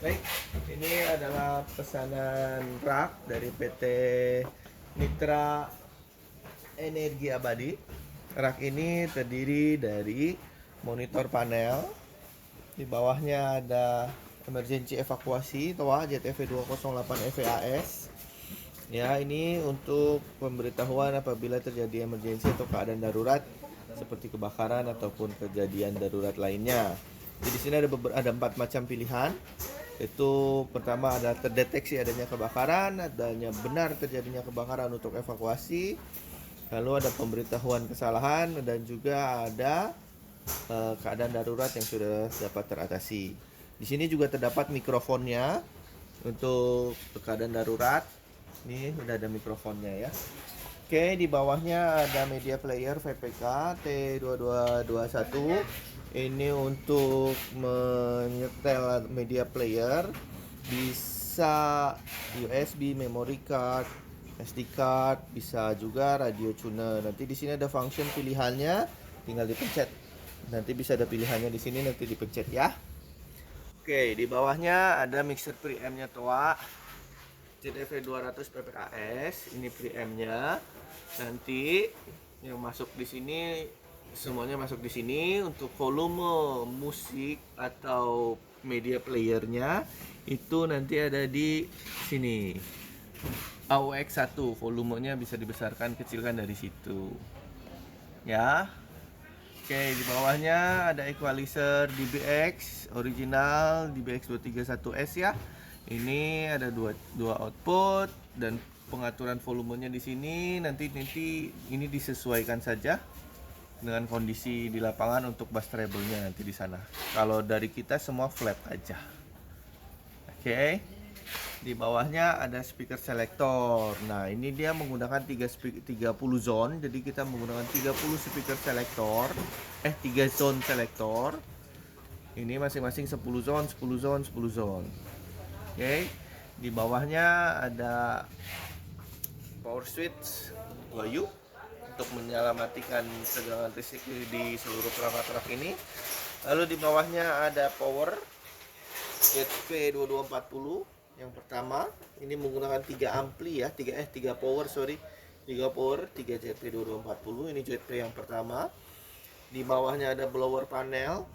Baik, ini adalah pesanan rak dari PT Mitra Energi Abadi. Rak ini terdiri dari monitor panel. Di bawahnya ada emergency evakuasi TOA JTV 208 FAS. Ya, ini untuk pemberitahuan apabila terjadi emergency atau keadaan darurat seperti kebakaran ataupun kejadian darurat lainnya. Jadi di sini ada 4 macam pilihan. Itu pertama ada terdeteksi adanya kebakaran, adanya benar terjadinya kebakaran untuk evakuasi, lalu ada pemberitahuan kesalahan dan juga ada keadaan darurat yang sudah dapat teratasi. Di sini juga terdapat mikrofonnya untuk keadaan darurat. Ini sudah ada mikrofonnya ya. Oke, di bawahnya ada media player VPK T2221. Ini untuk menyetel media player, bisa USB, memory card, SD card, bisa juga radio tuner. Nanti di sini ada function pilihannya, tinggal dipencet. Nanti bisa ada pilihannya di sini, nanti dipencet ya. Oke, di bawahnya ada mixer preampnya TOA JTV 200 PPKS. Ini preampnya. Nanti yang masuk di sini semuanya masuk di sini. Untuk volume musik atau media playernya itu nanti ada di sini. AUX 1 volumenya bisa dibesarkan kecilkan dari situ. Ya. Oke, di bawahnya ada equalizer DBX original DBX 231S ya. Ini ada dua output dan pengaturan volumenya di sini nanti ini disesuaikan saja dengan kondisi di lapangan untuk bass treble-nya nanti di sana. Kalau dari kita semua flat aja. Oke. Di bawahnya ada speaker selector. Nah, ini dia menggunakan 30 zone. Jadi kita menggunakan 30 speaker selector. 3 zone selector. Ini masing-masing 10 zone, 10 zone, 10 zone. Oke. Di bawahnya ada power switch 2U untuk menyelamatkan tegangan listrik di seluruh perangkat rak ini. Lalu di bawahnya ada power ZP2240 yang pertama. Ini menggunakan 3 ampli ya, 3 power 3 ZP2240. Ini ZP yang pertama. Di bawahnya ada blower panel.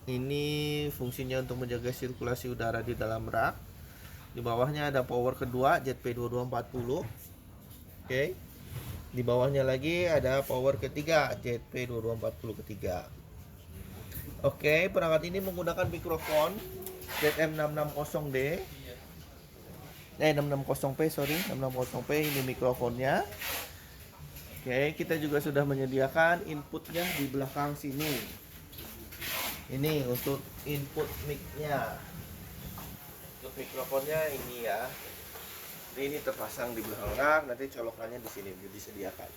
Ini fungsinya untuk menjaga sirkulasi udara di dalam rak. Di bawahnya ada power kedua ZP2240. Oke. Di bawahnya lagi ada power ketiga ZP2240 ketiga. Oke, perangkat ini menggunakan mikrofon ZM660D. 660P, 660P ini mikrofonnya. Oke, kita juga sudah menyediakan inputnya di belakang sini. Ini untuk input mic-nya. Untuk mikrofonnya ini ya. Ini terpasang di belakang rak, nanti colokannya di sini disediakan.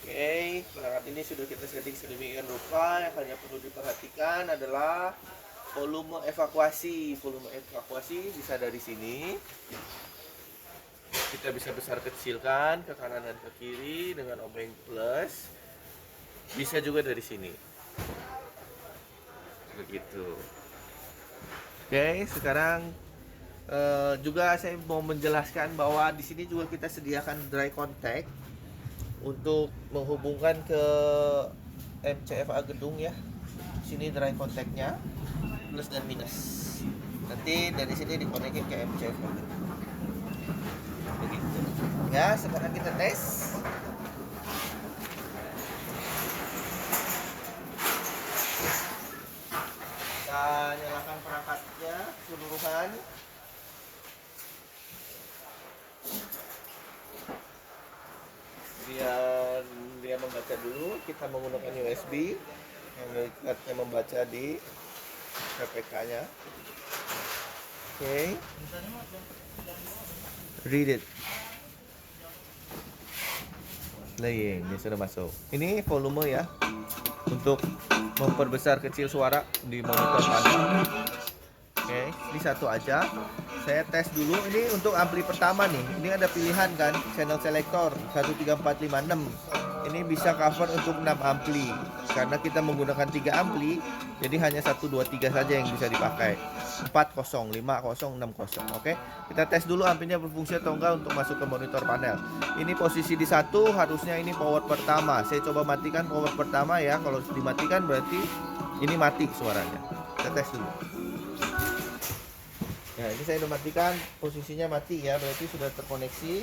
Oke, perangkat ini sudah kita setting sedemikian rupa. Yang hanya perlu diperhatikan adalah volume evakuasi. Volume evakuasi bisa dari sini. Kita bisa besar kecilkan ke kanan dan ke kiri dengan obeng plus. Bisa juga dari sini. Begitu. Oke, sekarang juga saya mau menjelaskan bahwa di sini juga kita sediakan dry contact untuk menghubungkan ke MCFA gedung ya. Sini dry contactnya plus dan minus. Nanti dari sini dikonekin ke MCFA gedung. Begitu. Ya, sekarang kita tes. Kita nyalakan perangkatnya keseluruhan. Biar dia membaca dulu, kita menggunakan USB yang membaca di PPK-nya. Oke. Read it. Playing, ini sudah masuk. Ini volume ya, untuk memperbesar kecil suara di monitor panel. Oke, ini satu aja. Saya tes dulu. Ini untuk ampli pertama nih. Ini ada pilihan kan, channel selector 13456. ini bisa cover untuk 6 ampli. Karena kita menggunakan 3 ampli, jadi hanya 1, 2, 3 saja yang bisa dipakai. 4-0, 5-0, 6-0. Oke, kita tes dulu amplinya berfungsi atau enggak untuk masuk ke monitor panel. Ini posisi di 1, harusnya ini power pertama. Saya coba matikan power pertama ya. Kalau dimatikan berarti ini mati suaranya. Kita tes dulu. Ya, ini saya udah matikan, posisinya mati ya, berarti sudah terkoneksi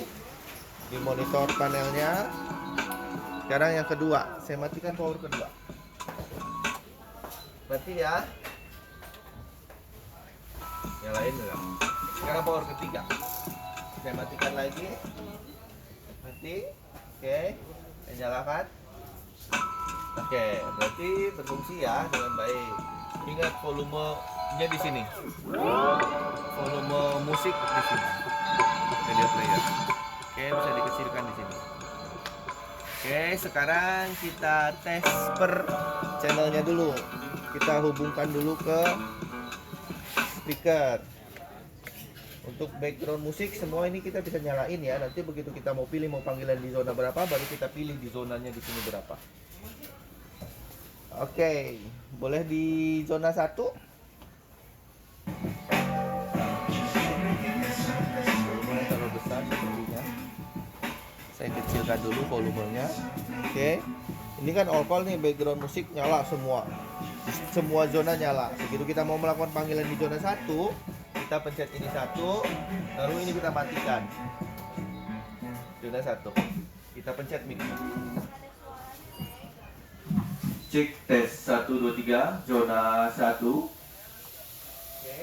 di monitor panelnya. Sekarang yang kedua, saya matikan power kedua. Mati ya. Nyalain enggak? Sekarang power ketiga. Saya matikan lagi. Mati. Oke. Saya nyalakan. Oke, berarti berfungsi ya dengan baik. Ingat volumenya di sini. Volume musik di sini. Media player. Oke, bisa dikecilkan di sini. Oke, sekarang kita tes per channelnya dulu. Kita hubungkan dulu ke speaker. Untuk background musik semua ini kita bisa nyalain ya. Nanti begitu kita mau pilih mau panggilan di zona berapa, baru kita pilih di zonanya di sini berapa. Oke, boleh di zona 1. Volumenya terlalu besar sepertinya. Saya kecilkan dulu volumenya. Oke. Ini kan all call nih, background musik nyala semua. Semua zona nyala. Begitu kita mau melakukan panggilan di zona 1, kita pencet ini 1, lalu ini kita matikan. Zona 1. Kita pencet mic. Cek tes 1 2 3 zona 1. Oke.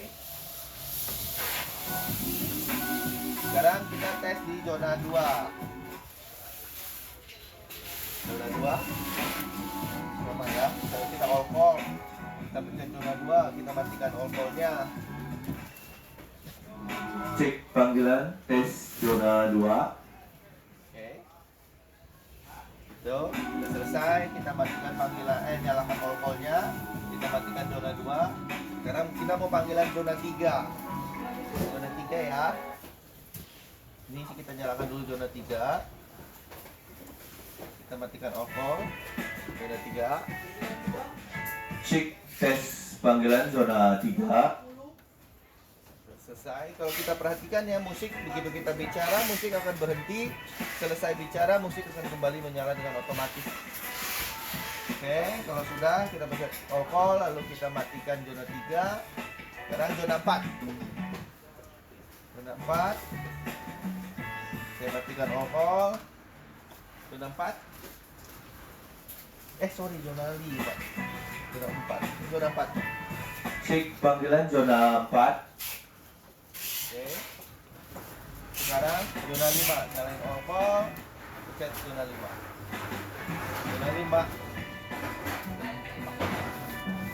Sekarang kita tes di zona 2. Zona 2. Sama ya. Kalau kita all call, kita pencet zona 2, kita matikan all call-nya. Cek panggilan tes zona 2. Itu sudah selesai, kita matikan panggilan nyalakan all call-nya, kita matikan zona 2. Sekarang kita mau panggilan zona 3. Zona 3 ya. Ini kita nyalakan dulu zona 3. Kita matikan all call. Zona 3. Cek tes panggilan zona 3. Selesai. Kalau kita perhatikan ya, musik begitu kita bicara, musik akan berhenti. Selesai bicara, musik akan kembali menyala dengan otomatis. Oke, kalau sudah kita pencet all call, lalu kita matikan zona 3. Sekarang zona 4. Zona 4. Saya matikan all call. Zona 4. Sorry, zona 5. Zona 4. Zona 4. Cek panggilan zona 4. Oke. Sekarang zona 5, nyalain all call, pencet zona 5. Zona 5.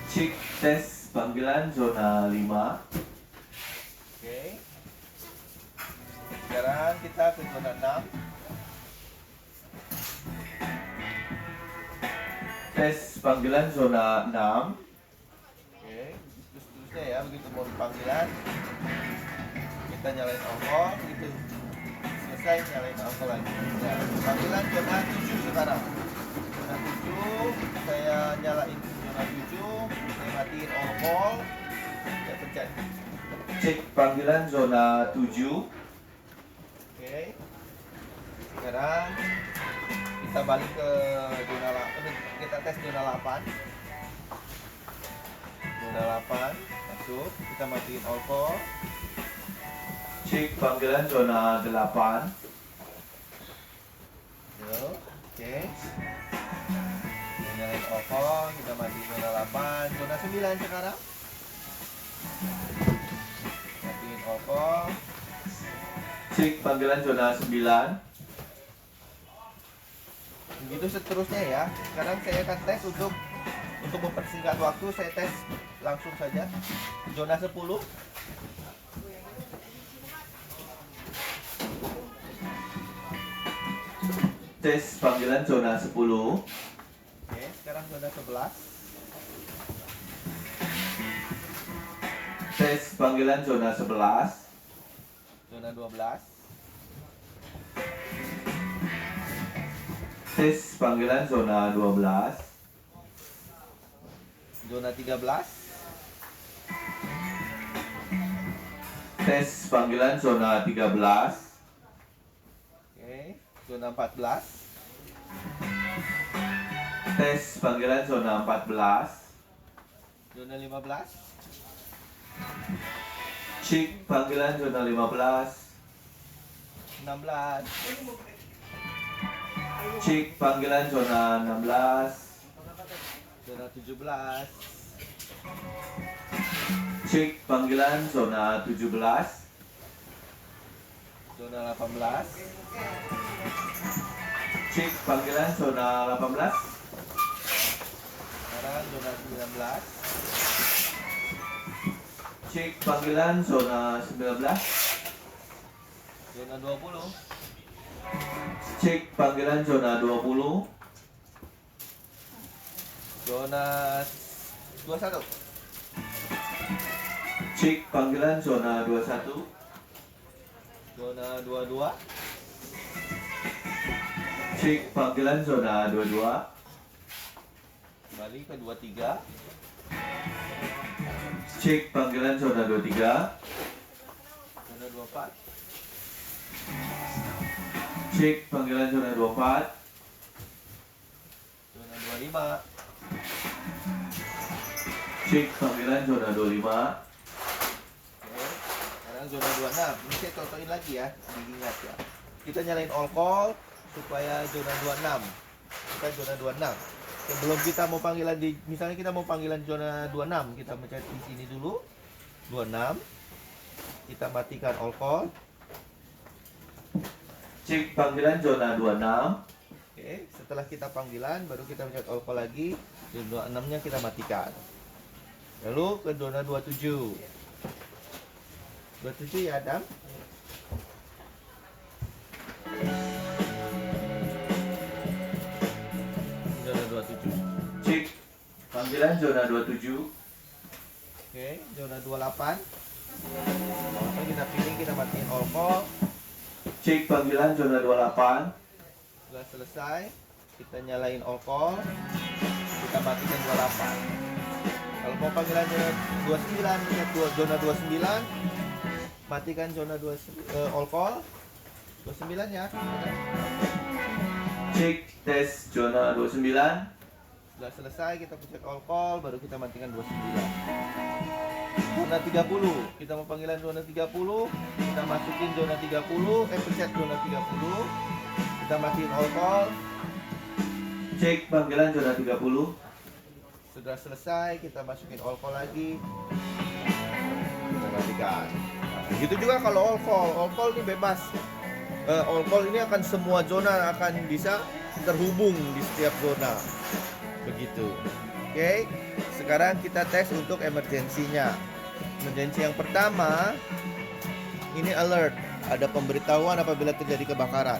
Cek tes panggilan zona 5. Oke. Sekarang kita ke zona 6. Tes panggilan zona 6. Oke, seterusnya ya, begitu mau panggilan kita nyalain all call, gitu selesai nyalain all call lagi. Nah, panggilan zona 7 sekarang. Zona 7 saya nyalain zona 7, saya matiin all call, saya pencet cek panggilan zona 7. Oke, sekarang kita balik ke zona 8, kita tes zona 8. Zona 8 masuk, kita matiin all call. Cek panggilan zona 8. Oke. Nyalain all call, kita matiin zona 8. Zona 9 sekarang. Matiin all call. Cek panggilan zona 9. Begitu seterusnya ya. Sekarang saya akan tes untuk mempersingkat waktu, saya tes langsung saja. Zona 10. Tes panggilan zona 10. Oke, sekarang zona 11. Tes panggilan zona 11. Zona 12. Tes panggilan zona 12. Zona 13. Tes panggilan zona 13. Oke, zona 14. Tes panggilan zona 14. Zona 15. Cek panggilan zona 15. 16. Cek panggilan zona 16. Zona 17. Cek panggilan zona 17. Zona 18. Cek panggilan zona 18. Sekarang zona 19. Cek panggilan zona 19. Zona 20. Cek panggilan zona 20. Zona 21. Cek panggilan zona 21. Zona 22. Cek panggilan zona 22. Kembali ke 23. Cek panggilan zona 23. Zona 24. Cek panggilan zona 24. Zona 25. Cek panggilan zona 25. Oke, sekarang zona 26. Ini saya contohin lagi ya, diingat ya. Kita nyalain all call supaya zona 26. Kita zona 26. Sebelum kita mau panggilan di, misalnya kita mau panggilan zona 26, kita mencet di sini dulu. 26. Kita matikan all call. Cek panggilan zona 26. Oke, setelah kita panggilan baru kita mencet all call lagi. Zona 26-nya kita matikan. Lalu ke zona 27. 27 ya, Adam. Zona 27. Cek panggilan zona 27. Oke, zona 28. Lalu kita pilih, kita matiin all call. Cek panggilan zona 28. Sudah selesai, kita nyalain all call. Kita matikan 28. Kalau mau panggilan zona 29, lihat zona 29. Matikan zona 2 all call. 29 ya. Cek tes zona 29. Sudah selesai, kita pencet all call, baru kita matikan 29. Zona 30, kita mau panggilan zona 30, kita masukin zona 30, pencet zona 30, kita matiin all call. Cek panggilan zona 30. Sudah selesai, kita masukin all call lagi, kita matikan. Nah, gitu juga kalau all call ini bebas. All call ini akan semua zona akan bisa terhubung di setiap zona. Begitu. Oke, sekarang kita tes untuk emergensinya. Emergensi yang pertama, ini alert, ada pemberitahuan apabila terjadi kebakaran.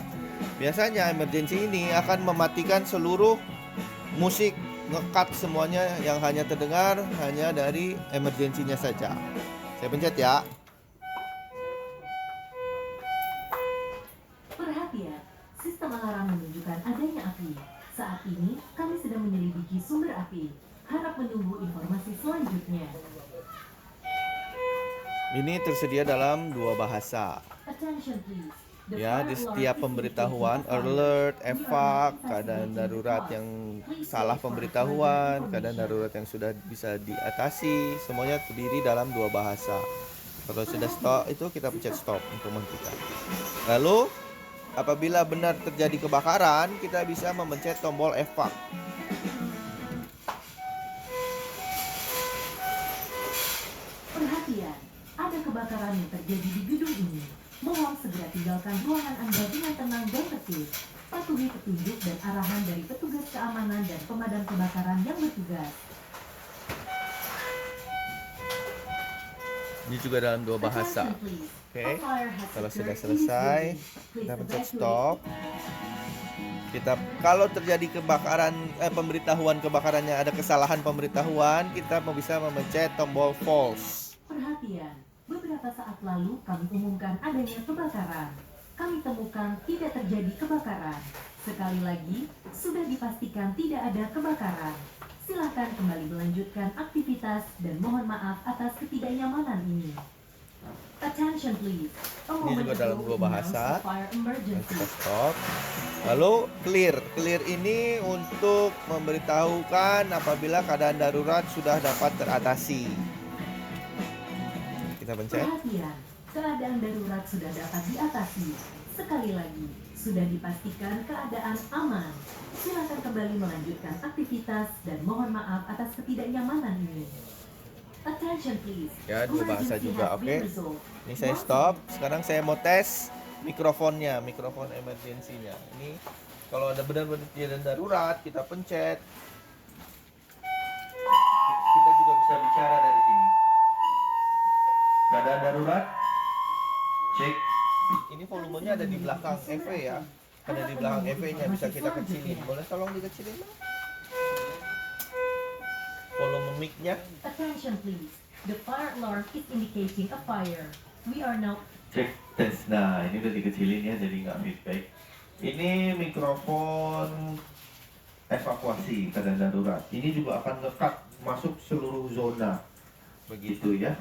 Biasanya emergensi ini akan mematikan seluruh musik, nge-cut semuanya yang hanya terdengar hanya dari emergensinya saja. Saya pencet ya. Perhatian, sistem alarm menunjukkan adanya api. Saat ini, kami sedang menyelidiki sumber api. Harap menunggu informasi selanjutnya. Ini tersedia dalam 2 bahasa. Attention please. The Ya, fire di alarm setiap is pemberitahuan, indicating fire. alert, We are evac, now keadaan investigating darurat the yang cause. salah Please wait for pemberitahuan, further keadaan information. darurat yang sudah bisa diatasi, semuanya terdiri dalam 2 bahasa. Kalau sudah stop, itu kita pencet stop untuk menghentikan. Lalu, apabila benar terjadi kebakaran, kita bisa memencet tombol evac. Perhatian, ada kebakaran yang terjadi di gedung ini. Mohon segera tinggalkan ruangan Anda dengan tenang dan tertib. Patuhi petunjuk dan arahan dari petugas keamanan dan pemadam kebakaran yang bertugas. Ini juga dalam 2 bahasa. Attention, please. Oke. A fire has Kalau sudah occurred in this selesai, building. Please kita pencet evacuate. stop. Kita kalau terjadi kebakaran, pemberitahuan kebakarannya, ada kesalahan pemberitahuan, kita bisa memencet tombol false. Perhatian, beberapa saat lalu kami umumkan adanya kebakaran. Kami temukan tidak terjadi kebakaran. Sekali lagi, sudah dipastikan tidak ada kebakaran. Silakan kembali melanjutkan aktivitas dan mohon maaf atas ketidaknyamanan ini. Attention please. A Ini moment juga dalam ago dua bahasa. announced a fire Dan emergency. kita stop. Lalu clear. Clear ini untuk memberitahukan apabila keadaan darurat sudah dapat teratasi. Kita pencet. Perhatian, keadaan darurat sudah dapat diatasi. Sekali lagi, sudah dipastikan keadaan aman. Silakan kembali melanjutkan aktivitas dan mohon maaf atas ketidaknyamanan ini. Attention please. Ya, dua bahasa Emergency juga, has been oke. resolved. Ini saya stop. Sekarang saya mau tes mikrofonnya, mikrofon emergensinya. Ini kalau ada benar-benar kejadian darurat, kita pencet. Kita juga bisa bicara dari sini. Keadaan darurat, cek. Ini volumenya ada di belakang EV ya. Ada di belakang EV-nya, bisa kita kecilin. Boleh tolong dikecilin, Bang? Volume mic-nya. Attention please. The fire alarm is indicating a fire. We are now Cek tes. Nah, ini udah dikecilin ya, jadi nggak feedback. Ini mikrofon evakuasi keadaan darurat. Ini juga akan ngekat masuk seluruh zona. Begitu ya.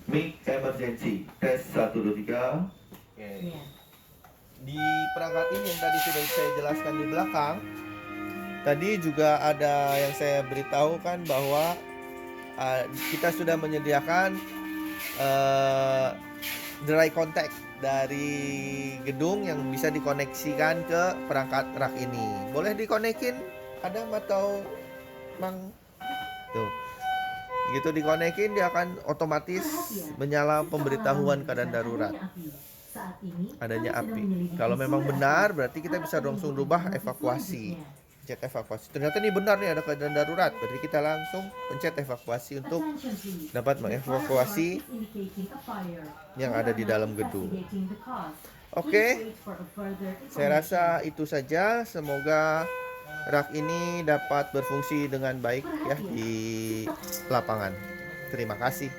Mic emergency. Tes 1 2 3. Oke. ya. Di perangkat ini yang tadi sudah saya jelaskan di belakang, tadi juga ada yang saya beritahukan bahwa kita sudah menyediakan dry contact dari gedung yang bisa dikoneksikan ke perangkat rak ini. Boleh dikonekin Adam atau Mang? Tuh. Begitu dikonekin, dia akan otomatis menyala pemberitahuan keadaan darurat. Saat ini, Adanya kami sedang api. menyelidiki Kalau memang sumber benar, api. berarti kita bisa Harap langsung kami rubah informasi evakuasi. selanjutnya. Pencet evakuasi. Ternyata ini benar nih, ada keadaan darurat. Berarti kita langsung pencet evakuasi untuk Attention, please. dapat The mengevakuasi fire alarm is indicating a fire. yang We ada are di now dalam gedung. investigating the cause. Oke. Please wait for a further Saya rasa information. itu saja. Semoga rak ini dapat berfungsi dengan baik ya di lapangan. Terima kasih.